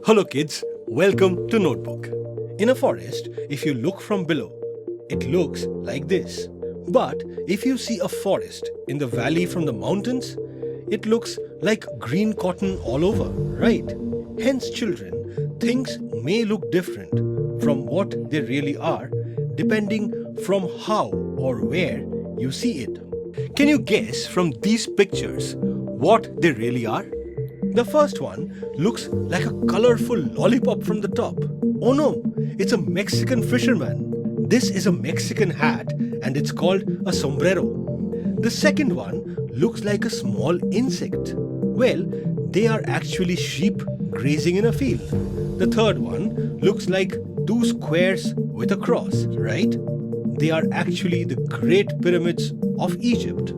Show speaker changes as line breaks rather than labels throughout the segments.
Hello kids, welcome to Notebook. In a forest, if you look from below, it looks like this. But if you see a forest in the valley from the mountains, it looks like green cotton all over, right? Hence children, things may look different from what they really are depending from how or where you see it. Can you guess from these pictures what they really are? The first one looks like a colorful lollipop from the top. Oh no, it's a Mexican fisherman. This is a Mexican hat and it's called a sombrero. The second one looks like a small insect. Well, they are actually sheep grazing in a field. The third one looks like two squares with a cross, right? They are actually the Great Pyramids of Egypt.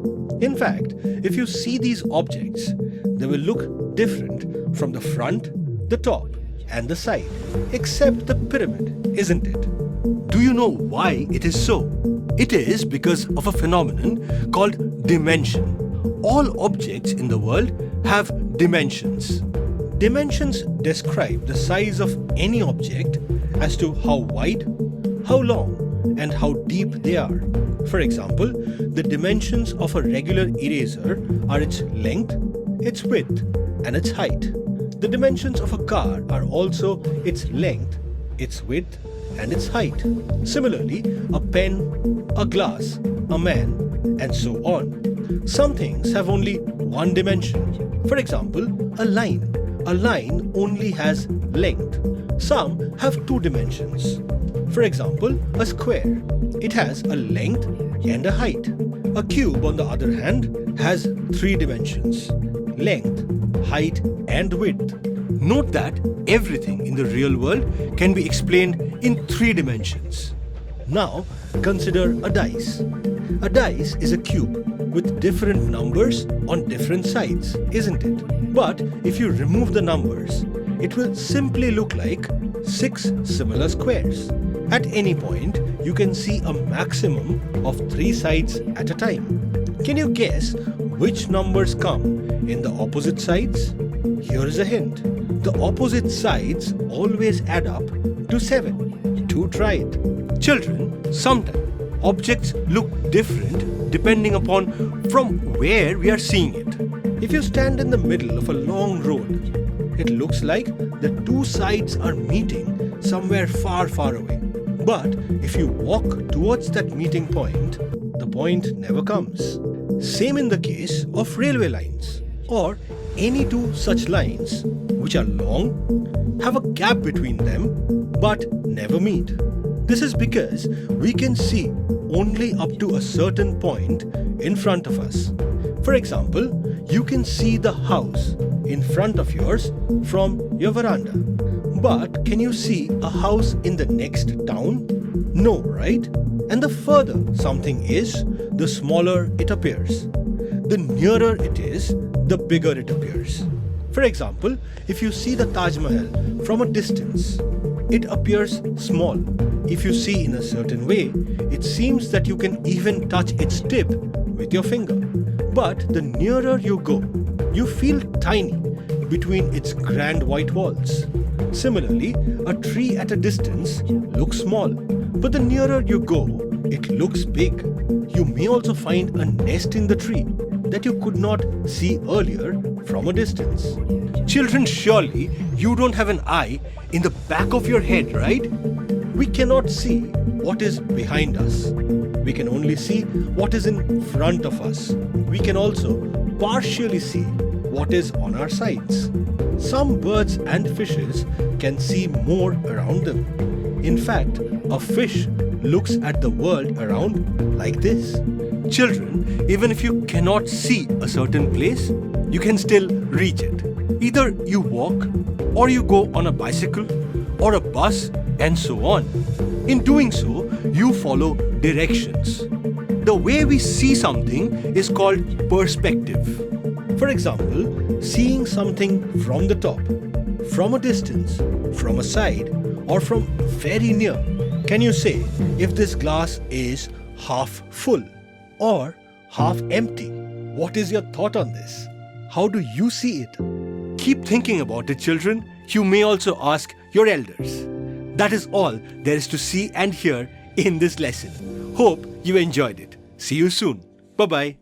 In fact, if you see these objects, they will look different from the front, the top, and the side, except the pyramid, isn't it? Do you know why it is so? It is because of a phenomenon called dimension. All objects in the world have dimensions. Dimensions describe the size of any object as to how wide, how long, and how deep they are. For example, the dimensions of a regular eraser are its length, its width, and its height. The dimensions of a car are also its length, its width, and its height. Similarly, a pen, a glass, a man, and so on. Some things have only one dimension. For example, a line. A line only has length. Some have two dimensions. For example, a square. It has a length and a height. A cube, on the other hand, has three dimensions: length, height, and width. Note that everything in the real world can be explained in three dimensions. Now, consider a dice. A dice is a cube with different numbers on different sides, isn't it? But if you remove the numbers, it will simply look like 6 similar squares. At any point, you can see a maximum of 3 sides at a time. Can you guess which numbers come in the opposite sides? Here is a hint. The opposite sides always add up to 7. Do try it. Children, sometimes objects look different depending upon from where we are seeing it. If you stand in the middle of a long road, it looks like the two sides are meeting somewhere far, far away. But if you walk towards that meeting point, the point never comes. Same in the case of railway lines, or any two such lines which are long, have a gap between them, but never meet. This is because we can see only up to a certain point in front of us. For example, you can see the house in front of yours from your veranda. But can you see a house in the next town? No, right? And the further something is, the smaller it appears. The nearer it is, the bigger it appears. For example, if you see the Taj Mahal from a distance, it appears small. If you see in a certain way, it seems that you can even touch its tip with your finger. But the nearer you go, you feel tiny between its grand white walls. Similarly, a tree at a distance looks small, but the nearer you go, it looks big. You may also find a nest in the tree that you could not see earlier from a distance. Children, surely you don't have an eye in the back of your head, right? We cannot see what is behind us. We can only see what is in front of us. We can also partially see what is on our sides. Some birds and fishes can see more around them. In fact, a fish looks at the world around like this. Children, even if you cannot see a certain place, you can still reach it. Either you walk, or you go on a bicycle, or a bus, and so on. In doing so, you follow directions. The way we see something is called perspective. For example, seeing something from the top, from a distance, from a side, or from very near. Can you say if this glass is half full or half empty? What is your thought on this? How do you see it? Keep thinking about it, children. You may also ask your elders. That is all there is to see and hear in this lesson. Hope you enjoyed it. See you soon. Bye-bye.